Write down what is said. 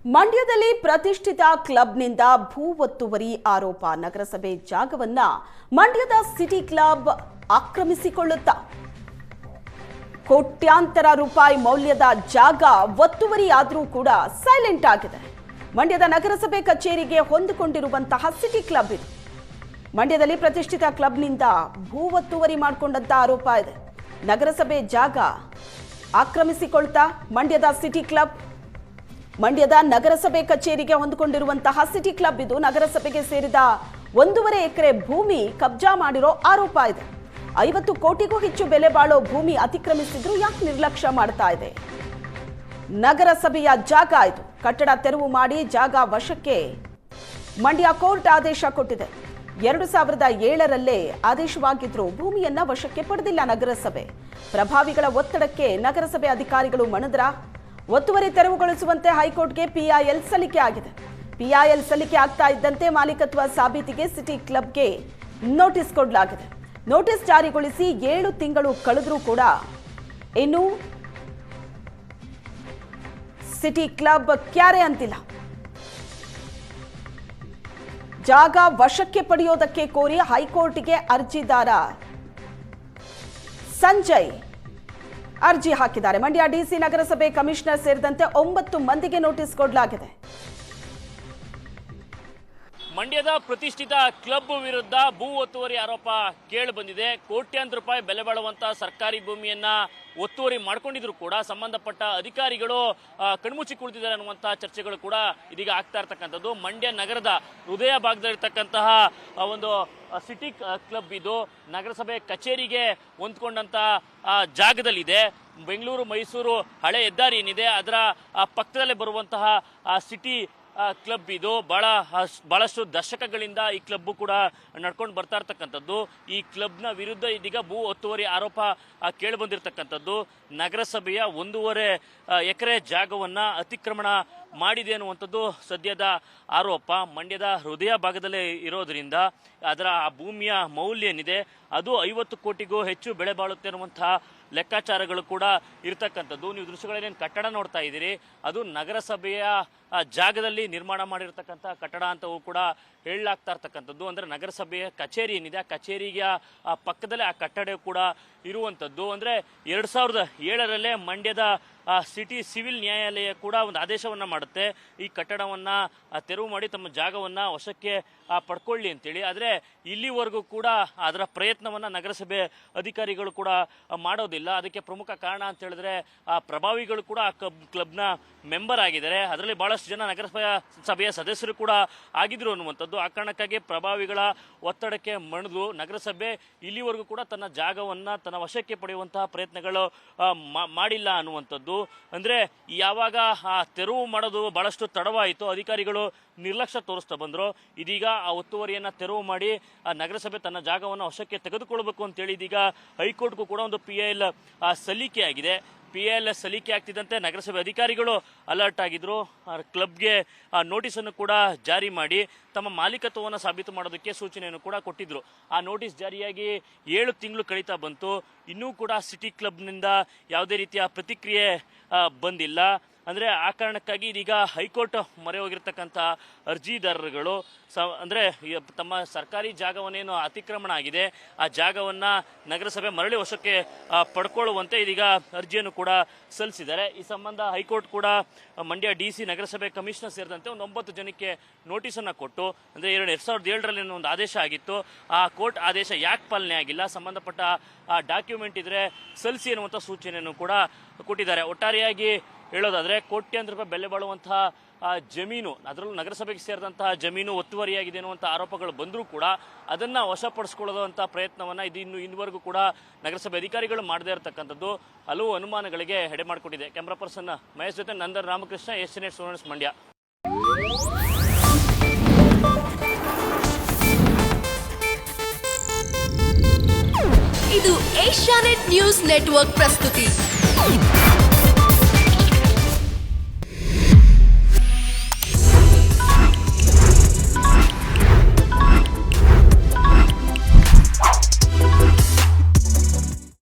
ಮಂಡ್ಯದಲ್ಲಿ ಪ್ರತಿಷ್ಠಿತ ಕ್ಲಬ್ನಿಂದ ಭೂ ಒತ್ತುವರಿ ಆರೋಪ. ನಗರಸಭೆ ಜಾಗವನ್ನ ಮಂಡ್ಯದ ಸಿಟಿ ಕ್ಲಬ್ ಆಕ್ರಮಿಸಿಕೊಳ್ಳುತ್ತಾ ಕೋಟ್ಯಾಂತರ ರೂಪಾಯಿ ಮೌಲ್ಯದ ಜಾಗ ಒತ್ತುವರಿ ಆದರೂ ಕೂಡ ಸೈಲೆಂಟ್ ಆಗಿದೆ. ಮಂಡ್ಯದ ನಗರಸಭೆ ಕಚೇರಿಗೆ ಹೊಂದಿಕೊಂಡಿರುವಂತಹ ಸಿಟಿ ಕ್ಲಬ್ ಇದು. ಮಂಡ್ಯದಲ್ಲಿ ಪ್ರತಿಷ್ಠಿತ ಕ್ಲಬ್ನಿಂದ ಭೂ ಒತ್ತುವರಿ ಮಾಡಿಕೊಂಡಂತ ಆರೋಪ ಇದೆ. ನಗರಸಭೆ ಜಾಗ ಆಕ್ರಮಿಸಿಕೊಳ್ತಾ ಮಂಡ್ಯದ ಸಿಟಿ ಕ್ಲಬ್, ಮಂಡ್ಯದ ನಗರಸಭೆ ಕಚೇರಿಗೆ ಹೊಂದಿಕೊಂಡಿರುವಂತಹ ಸಿಟಿ ಕ್ಲಬ್ ಇದು. ನಗರಸಭೆಗೆ ಸೇರಿದ 1.5 ಎಕರೆ ಭೂಮಿ ಕಬ್ಜಾ ಮಾಡಿರೋ ಆರೋಪ ಇದೆ. 50 ಕೋಟಿಗೂ ಹೆಚ್ಚು ಬೆಲೆ ಬಾಳೋ ಭೂಮಿ ಅತಿಕ್ರಮಿಸಿದ್ರು ಯಾಕೆ ನಿರ್ಲಕ್ಷ್ಯ ಮಾಡ್ತಾ ಇದೆ? ನಗರಸಭೆಯ ಜಾಗ ಇದು. ಕಟ್ಟಡ ತೆರವು ಮಾಡಿ ಜಾಗ ವಶಕ್ಕೆ ಮಂಡ್ಯ ಕೋರ್ಟ್ ಆದೇಶ ಕೊಟ್ಟಿದೆ. 2007ರಲ್ಲೇ ಆದೇಶವಾಗಿದ್ರು ಭೂಮಿಯನ್ನ ವಶಕ್ಕೆ ಪಡೆದಿಲ್ಲ ನಗರಸಭೆ. ಪ್ರಭಾವಿಗಳ ಒತ್ತಡಕ್ಕೆ ನಗರಸಭೆ ಅಧಿಕಾರಿಗಳು ಮಣಿದ್ರ ಒತ್ತುವರಿ ತೆರವುಗೊಳಿಸುವಂತೆ ಹೈಕೋರ್ಟ್ಗೆ ಪಿಐಎಲ್ ಸಲ್ಲಿಕೆ ಆಗಿದೆ. ಪಿಐಎಲ್ ಸಲ್ಲಿಕೆ ಆಗ್ತಾ ಇದ್ದಂತೆ ಮಾಲೀಕತ್ವ ಸಾಬೀತಿಗೆ ಸಿಟಿ ಕ್ಲಬ್ಗೆ ನೋಟಿಸ್ ಕೊಡಲಾಗಿದೆ. ನೋಟಿಸ್ ಜಾರಿಗೊಳಿಸಿ 7 ತಿಂಗಳು ಕಳೆದರೂ ಕೂಡ ಇನ್ನು ಸಿಟಿ ಕ್ಲಬ್ ಕ್ಯಾರೆ ಅಂತಿಲ್ಲ. ಜಾಗ ವಶಕ್ಕೆ ಪಡೆಯೋದಕ್ಕೆ ಕೋರಿ ಹೈಕೋರ್ಟ್ಗೆ ಅರ್ಜಿದಾರ ಸಂಜಯ್ ಅರ್ಜಿ ಹಾಕಿದ್ದಾರೆ. ಮಂಡ್ಯ ಡಿಸಿ, ನಗರಸಭೆ ಕಮಿಷನರ್ ಸೇರಿದಂತೆ 9 ಮಂದಿಗೆ ನೋಟಿಸ್ ಕೊಡಲಾಗಿದೆ. ಮಂಡ್ಯದ ಪ್ರತಿಷ್ಠಿತ ಕ್ಲಬ್ ವಿರುದ್ಧ ಭೂ ಒತ್ತುವರಿ ಆರೋಪ ಕೇಳಿ ಬಂದಿದೆ. ಕೋಟ್ಯಾಂತರ ರೂಪಾಯಿ ಬೆಲೆ ಬಾಳುವಂತಹ ಸರ್ಕಾರಿ ಭೂಮಿಯನ್ನ ಒತ್ತುವರಿ ಮಾಡ್ಕೊಂಡಿದ್ರು ಕೂಡ ಸಂಬಂಧಪಟ್ಟ ಅಧಿಕಾರಿಗಳು ಕಣ್ಮುಚ್ಚಿ ಕುಳಿತಿದ್ದಾರೆ ಅನ್ನುವಂತಹ ಚರ್ಚೆಗಳು ಕೂಡ ಇದೀಗ ಆಗ್ತಾ ಇರ್ತಕ್ಕಂಥದ್ದು. ಮಂಡ್ಯ ನಗರದ ಹೃದಯ ಭಾಗದಲ್ಲಿರ್ತಕ್ಕಂತಹ ಒಂದು ಸಿಟಿ ಕ್ಲಬ್ ಇದು ನಗರಸಭೆ ಕಚೇರಿಗೆ ಹೊಂದ್ಕೊಂಡಂತ ಜಾಗದಲ್ಲಿದೆ. ಬೆಂಗಳೂರು ಮೈಸೂರು ಹಳೆ ಹೆದ್ದಾರಿ ಏನಿದೆ ಅದರ ಪಕ್ಕದಲ್ಲೇ ಬರುವಂತಹ ಸಿಟಿ ಕ್ಲಬ್ ಇದು. ಬಹಳಷ್ಟು ದಶಕಗಳಿಂದ ಈ ಕ್ಲಬ್ ಕೂಡ ನಡ್ಕೊಂಡು ಬರ್ತಾ ಇರ್ತಕ್ಕಂಥದ್ದು. ಈ ಕ್ಲಬ್ನ ವಿರುದ್ಧ ಇದೀಗ ಭೂ ಒತ್ತುವರಿ ಆರೋಪ ಕೇಳಿ ಬಂದಿರತಕ್ಕಂಥದ್ದು. ನಗರಸಭೆಯ 1.5 ಎಕರೆ ಜಾಗವನ್ನ ಅತಿಕ್ರಮಣ ಮಾಡಿದೆ ಅನ್ನುವಂಥದ್ದು ಸದ್ಯದ ಆರೋಪ. ಮಂಡ್ಯದ ಹೃದಯ ಭಾಗದಲ್ಲೇ ಇರೋದ್ರಿಂದ ಅದರ ಆ ಭೂಮಿಯ ಮೌಲ್ಯ ಏನಿದೆ ಅದು 50 ಕೋಟಿಗೂ ಹೆಚ್ಚು ಬೆಲೆ ಬಾಳುತ್ತೆ ಅನ್ನುವಂತಹ ಲೆಕ್ಕಾಚಾರಗಳು ಕೂಡ ಇರ್ತಕ್ಕಂಥದ್ದು. ನೀವು ದೃಶ್ಯಗಳೇನೇನು ಕಟ್ಟಡ ನೋಡ್ತಾ ಇದ್ದೀರಿ ಅದು ನಗರಸಭೆಯ ಜಾಗದಲ್ಲಿ ನಿರ್ಮಾಣ ಮಾಡಿರ್ತಕ್ಕಂಥ ಕಟ್ಟಡ ಅಂತವೂ ಕೂಡ ಹೇಳಲಾಗ್ತಾ ಇರ್ತಕ್ಕಂಥದ್ದು. ಅಂದರೆ ನಗರಸಭೆಯ ಕಚೇರಿ ಏನಿದೆ ಆ ಕಚೇರಿಯ ಪಕ್ಕದಲ್ಲೇ ಆ ಕಟ್ಟಡ ಕೂಡ ಇರುವಂಥದ್ದು. ಅಂದರೆ 2007ರಲ್ಲೇ ಮಂಡ್ಯದ ಸಿಟಿ ಸಿವಿಲ್ ನ್ಯಾಯಾಲಯ ಕೂಡ ಒಂದು ಆದೇಶವನ್ನು ಮಾಡುತ್ತೆ ಈ ಕಟ್ಟಡವನ್ನು ತೆರವು ಮಾಡಿ ತಮ್ಮ ಜಾಗವನ್ನು ವಶಕ್ಕೆ ಪಡ್ಕೊಳ್ಳಿ ಅಂತೇಳಿ. ಆದರೆ ಇಲ್ಲಿವರೆಗೂ ಕೂಡ ಅದರ ಪ್ರಯತ್ನವನ್ನು ನಗರಸಭೆ ಅಧಿಕಾರಿಗಳು ಕೂಡ ಮಾಡೋದಿಲ್ಲ. ಅದಕ್ಕೆ ಪ್ರಮುಖ ಕಾರಣ ಅಂತ ಹೇಳಿದ್ರೆ ಪ್ರಭಾವಿಗಳು ಕೂಡ ಆ ಕ್ಲಬ್ನ ಮೆಂಬರ್ ಆಗಿದ್ದಾರೆ. ಅದರಲ್ಲಿ ಬಹಳಷ್ಟು ಜನ ನಗರಸಭೆಯ ಸದಸ್ಯರು ಕೂಡ ಆಗಿದ್ರು ಅನ್ನುವಂಥದ್ದು. ಆ ಕಾರಣಕ್ಕಾಗಿ ಪ್ರಭಾವಿಗಳ ಒತ್ತಡಕ್ಕೆ ಮಣಿದು ನಗರಸಭೆ ಇಲ್ಲಿವರೆಗೂ ಕೂಡ ತನ್ನ ಜಾಗವನ್ನು ತನ್ನ ವಶಕ್ಕೆ ಪಡೆಯುವಂತಹ ಪ್ರಯತ್ನಗಳು ಮಾಡಿಲ್ಲ ಅನ್ನುವಂಥದ್ದು. ಅಂದ್ರೆ ಯಾವಾಗ ತೆರವು ಮಾಡೋದು ಬಹಳಷ್ಟು ತಡವಾಯಿತು, ಅಧಿಕಾರಿಗಳು ನಿರ್ಲಕ್ಷ್ಯ ತೋರಿಸ್ತಾ ಬಂದ್ರು. ಇದೀಗ ಆ ಒತ್ತುವರಿಯನ್ನ ತೆರವು ಮಾಡಿ ನಗರಸಭೆ ತನ್ನ ಜಾಗವನ್ನು ವಶಕ್ಕೆ ತೆಗೆದುಕೊಳ್ಬೇಕು ಅಂತೇಳಿ ಇದೀಗ ಹೈಕೋರ್ಟ್ಗೂ ಕೂಡ ಒಂದು ಪಿಐಎಲ್ ಸಲ್ಲಿಕೆ ಆಗಿದೆ. ಪಿಐಎಲ್ ಸಲ್ಲಿಕೆ ಆಗ್ತಿದ್ದಂತೆ ನಗರಸಭೆ ಅಧಿಕಾರಿಗಳು ಅಲರ್ಟ್ ಆಗಿದ್ರು. ಕ್ಲಬ್ಗೆ ನೋಟಿಸನ್ನು ಕೂಡ ಜಾರಿ ಮಾಡಿ ತಮ್ಮ ಮಾಲೀಕತ್ವವನ್ನು ಸಾಬೀತು ಮಾಡೋದಕ್ಕೆ ಸೂಚನೆಯನ್ನು ಕೂಡ ಕೊಟ್ಟಿದ್ರು. ಆ ನೋಟಿಸ್ ಜಾರಿಯಾಗಿ 7 ತಿಂಗಳು ಕಳೀತಾ ಬಂತು. ಇನ್ನೂ ಕೂಡ ಸಿಟಿ ಕ್ಲಬ್ನಿಂದ ಯಾವುದೇ ರೀತಿಯ ಪ್ರತಿಕ್ರಿಯೆ ಬಂದಿಲ್ಲ. ಅಂದರೆ ಆ ಕಾರಣಕ್ಕಾಗಿ ಇದೀಗ ಹೈಕೋರ್ಟ್ ಮೊರೆ ಹೋಗಿರ್ತಕ್ಕಂಥ ಅರ್ಜಿದಾರರುಗಳು ಅಂದರೆ ತಮ್ಮ ಸರ್ಕಾರಿ ಜಾಗವನ್ನೇನು ಅತಿಕ್ರಮಣ ಆಗಿದೆ ಆ ಜಾಗವನ್ನು ನಗರಸಭೆ ಮರಳಿ ವಶಕ್ಕೆ ಪಡ್ಕೊಳ್ಳುವಂತೆ ಇದೀಗ ಅರ್ಜಿಯನ್ನು ಕೂಡ ಸಲ್ಲಿಸಿದ್ದಾರೆ. ಈ ಸಂಬಂಧ ಹೈಕೋರ್ಟ್ ಕೂಡ ಮಂಡ್ಯ ಡಿಸಿ, ನಗರಸಭೆ ಕಮಿಷನರ್ ಸೇರಿದಂತೆ ಒಂದು 9 ಜನಕ್ಕೆ ನೋಟಿಸನ್ನು ಕೊಟ್ಟು, ಅಂದರೆ 2007ರಲ್ಲಿ ಒಂದು ಆದೇಶ ಆಗಿತ್ತು, ಆ ಕೋರ್ಟ್ ಆದೇಶ ಯಾಕೆ ಪಾಲನೆ ಆಗಿಲ್ಲ, ಸಂಬಂಧಪಟ್ಟ ಡಾಕ್ಯುಮೆಂಟ್ ಇದ್ರೆ ಸಲ್ಲಿಸಿ ಅನ್ನುವಂಥ ಸೂಚನೆಯನ್ನು ಕೂಡ ಕೊಟ್ಟಿದ್ದಾರೆ. ಒಟ್ಟಾರೆಯಾಗಿ ಹೇಳೋದಾದ್ರೆ ಕೋಟ್ಯಾಂತರ ರೂಪಾಯಿ ಬೆಲೆ ಬಾಳುವಂತಹ ಜಮೀನು, ಅದರಲ್ಲೂ ನಗರಸಭೆಗೆ ಸೇರಿದಂತಹ ಜಮೀನು ಒತ್ತುವರಿಯಾಗಿದೆ ಅನ್ನುವಂಥ ಆರೋಪಗಳು ಬಂದರೂ ಕೂಡ ಅದನ್ನು ವಶಪಡಿಸ್ಕೊಳ್ಳುವಂಥ ಪ್ರಯತ್ನವನ್ನು ಇನ್ನುವರೆಗೂ ಕೂಡ ನಗರಸಭೆ ಅಧಿಕಾರಿಗಳು ಮಾಡದೇ ಇರತಕ್ಕಂಥದ್ದು ಹಲವು ಅನುಮಾನಗಳಿಗೆ ಎಡೆ ಮಾಡಿಕೊಟ್ಟಿದೆ. ಕ್ಯಾಮ್ರಾ ಪರ್ಸನ್ ಮಹೇಶ್ ಜೊತೆ ನಂದನ್ ರಾಮಕೃಷ್ಣ, ಏಷ್ಯಾನೆಟ್ ಸ್ಟೂಡೆಂಟ್ಸ್, ಮಂಡ್ಯ. ಇದು ಏಷ್ಯಾನೆಟ್ ನ್ಯೂಸ್ ನೆಟ್ವರ್ಕ್ ಪ್ರಸ್ತುತಿ.